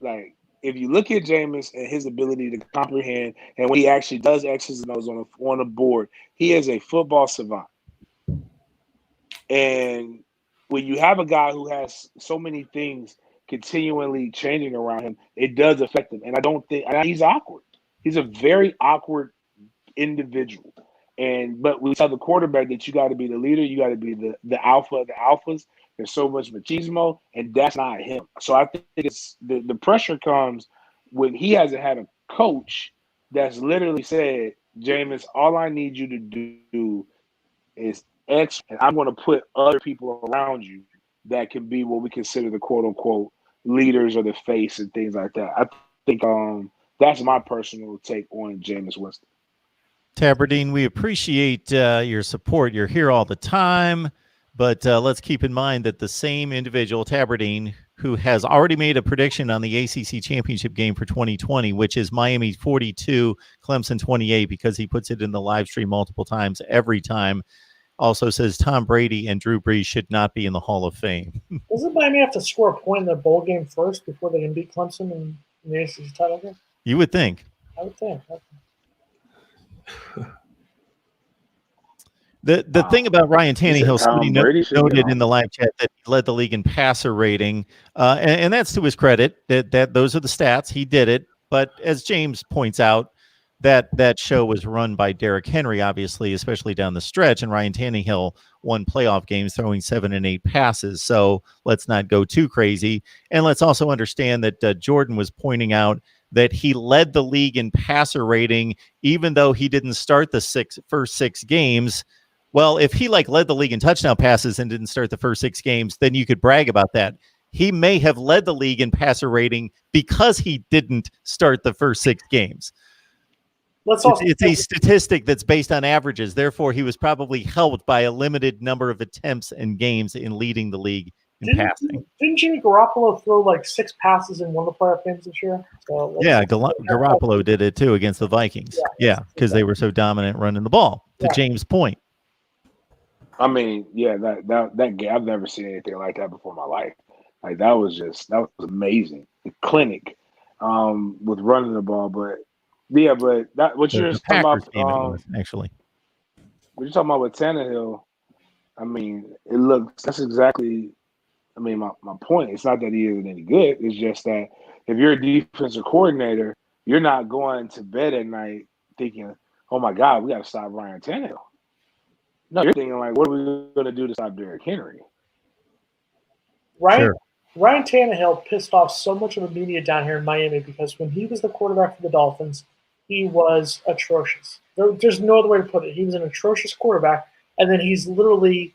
Like, if you look at JAMEIS and his ability to comprehend, and when he actually does X's and O's on a board, he is a football savant. And when you have a guy who has so many things continually changing around him, it does affect him. And I don't think he's awkward. He's a very awkward individual. But we tell the quarterback that you got to be the leader, you got to be the alpha of the alphas. There's so much machismo, and that's not him. So I think it's the pressure comes when he hasn't had a coach that's literally said, JAMEIS, all I need you to do is X, and I'm going to put other people around you that can be what we consider the quote unquote leaders or the face and things like that. I think that's my personal take on JAMEIS Winston. Tabardine, we appreciate your support. You're here all the time, but let's keep in mind that the same individual, Tabardine, who has already made a prediction on the ACC championship game for 2020, which is Miami 42, Clemson 28, because he puts it in the live stream multiple times every time, also says Tom Brady and Drew Brees should not be in the Hall of Fame. Doesn't Miami have to score a point in their bowl game first before they can beat Clemson in the ACC title game? You would think. I would think. The thing about Ryan Tannehill, somebody noted in the live chat that he led the league in passer rating, and that's to his credit. That those are the stats. He did it, but as James points out, that show was run by Derrick Henry, obviously, especially down the stretch, and Ryan Tannehill won playoff games throwing 7 and 8 passes. So let's not go too crazy, and let's also understand that Jordan was pointing out that he led the league in passer rating, even though he didn't start the first 6 games. Well, if he led the league in touchdown passes and didn't start the first 6 games, then you could brag about that. He may have led the league in passer rating because he didn't start the first 6 games. It's a statistic that's based on averages. Therefore, he was probably helped by a limited number of attempts and games in leading the league in passing. Didn't Jimmy Garoppolo throw 6 passes in one of the playoff games this year? So yeah, Garoppolo did it too against the Vikings. Yeah, because they were so dominant running the ball. To James' point. I mean, yeah, that game, I've never seen anything like that before in my life. Like, that was amazing. The clinic with running the ball, but yeah, but that what you're talking about actually. What you're talking about with Tannehill, I mean, that's exactly. I mean, my point. It's not that he isn't any good. It's just that if you're a defensive coordinator, you're not going to bed at night thinking, "Oh my God, we got to stop Ryan Tannehill." No, you're thinking what are we going to do to stop Derrick Henry? Right. Sure. Ryan Tannehill pissed off so much of the media down here in Miami because when he was the quarterback for the Dolphins, he was atrocious. There's no other way to put it. He was an atrocious quarterback, and then he's literally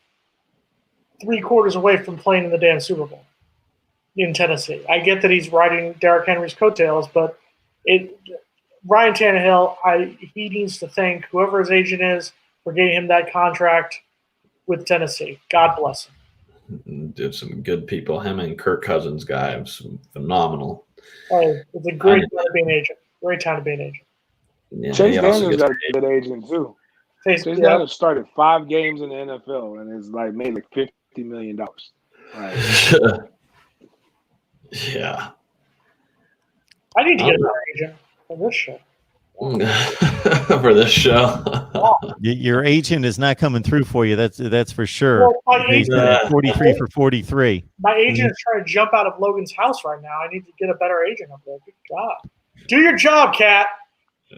3 quarters away from playing in the damn Super Bowl in Tennessee. I get that he's riding Derrick Henry's coattails, but Ryan Tannehill, he needs to thank whoever his agent is for getting him that contract with Tennessee. God bless him. Did some good people. Him and Kirk Cousins guy was phenomenal. Hey, it's a great time to be an agent. Great time to be an agent. Yeah, Chase Daniels got a good agent too. Chase Yeah. Daniels started 5 games in the NFL and is like made like $50 million. Right. Yeah. I need to get another agent for this show. For this show. Your agent is not coming through for you. That's for sure. Well, my agent, 43 for 43. My agent is trying to jump out of Logan's house right now. I need to get a better agent up there. Good God. Do your job, Kat.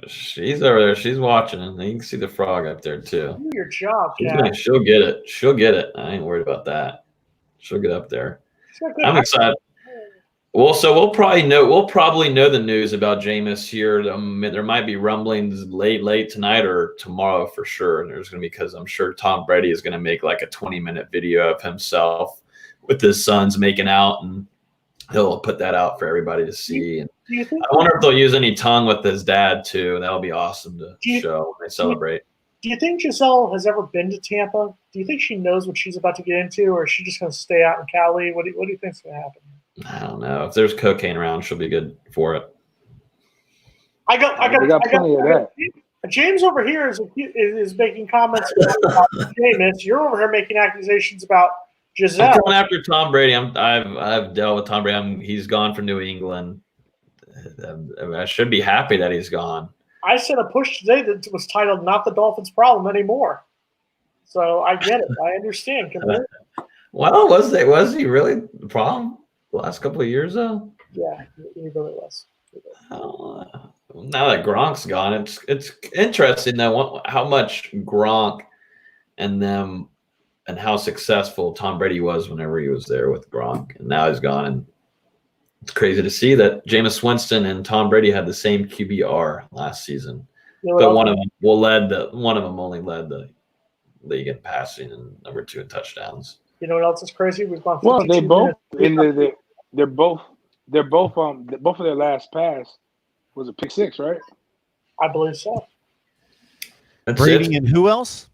She's over there. She's watching, and you can see the frog up there too. Do your job, Kat. She'll get it. She'll get it. I ain't worried about that. She'll get up there. I'm excited. Well, so we'll probably know the news about JAMEIS here. There might be rumblings late tonight or tomorrow for sure. And there's going to be, because I'm sure Tom Brady is going to make like a 20-minute video of himself with his sons making out, and he'll put that out for everybody to see. And I wonder if they'll use any tongue with his dad too. That'll be awesome to show when they celebrate. Do you think Giselle has ever been to Tampa? Do you think she knows what she's about to get into, or is she just going to stay out in Cali? What do you think's going to happen? I don't know. If there's cocaine around, she'll be good for it. I got plenty of that. James over here is making comments about JAMEIS. You're over here making accusations about Giselle. I'm going after Tom Brady. I've dealt with Tom Brady. He's gone from New England. I should be happy that he's gone. I sent a push today that was titled "Not the Dolphins' Problem Anymore." So I get it. I understand completely. Well, was he really the problem the last couple of years though? Yeah, he really was. Now that Gronk's gone, it's interesting though how much Gronk and them and how successful Tom Brady was whenever he was there with Gronk, and now he's gone. And it's crazy to see that Jameis Winston and Tom Brady had the same QBR last season, but one of them only led the league in passing and number 2 in touchdowns. You know what else is crazy? We've gone. Well, they both they're both both of their last pass was a pick 6, right? I believe so. Brady and who else?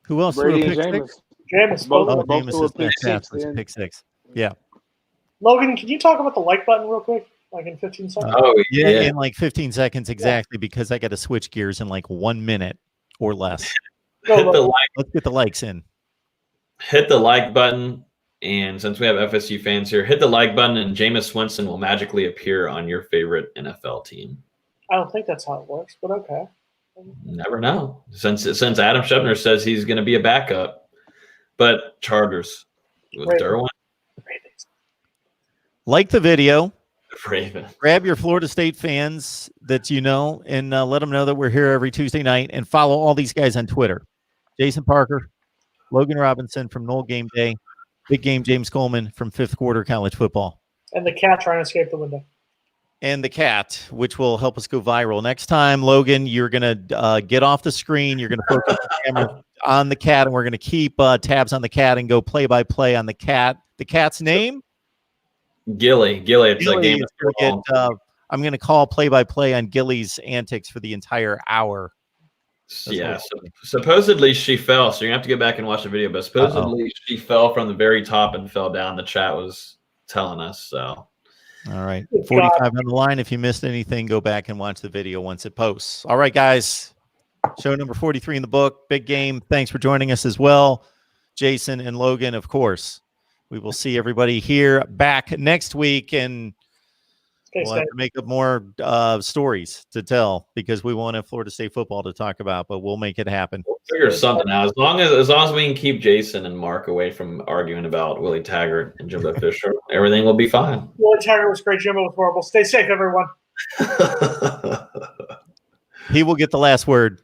Who else? Brady and Jameis. JAMEIS. Jameis is pick 6. Yeah. Logan, can you talk about the like button real quick, like in 15 seconds? Yeah, in like 15 seconds exactly, because I got to switch gears in like 1 minute or less. Let's get the likes in. Hit the like button, and since we have FSU fans here, hit the like button, and Jameis Winston will magically appear on your favorite NFL team. I don't think that's how it works, but okay. Never know. Since Adam Schefter says he's going to be a backup, but Chargers with Derwin. Like the video. Raven. Grab your Florida State fans that you know, and let them know that we're here every Tuesday night, and follow all these guys on Twitter. Jason Parker, Logan Robinson from Knoll Game Day, Big Game James Coleman from Fifth Quarter College Football. And the cat trying to escape the window. And the cat, which will help us go viral. Next time, Logan, you're going to get off the screen. You're going to focus the camera on the cat, and we're going to keep tabs on the cat and go play-by-play on the cat. The cat's name? Gilly. It's a game. I'm going to call play-by-play on Gilly's antics for the entire hour. Supposedly she fell, so you're going to have to go back and watch the video. But supposedly she fell from the very top and fell down. The chat was telling us so. All right. 45 on the line. If you missed anything, go back and watch the video once it posts. All right, guys. Show number 43 in the book. Big game. Thanks for joining us as well. Jason and Logan, of course. We will see everybody here back next week, and we'll have to make up more stories to tell because we want Florida State football to talk about, but we'll make it happen. We'll figure something out. As long as we can keep Jason and Mark away from arguing about Willie Taggart and Jimbo Fisher, everything will be fine. Willie Taggart was great. Jimbo was horrible. Stay safe, everyone. He will get the last word.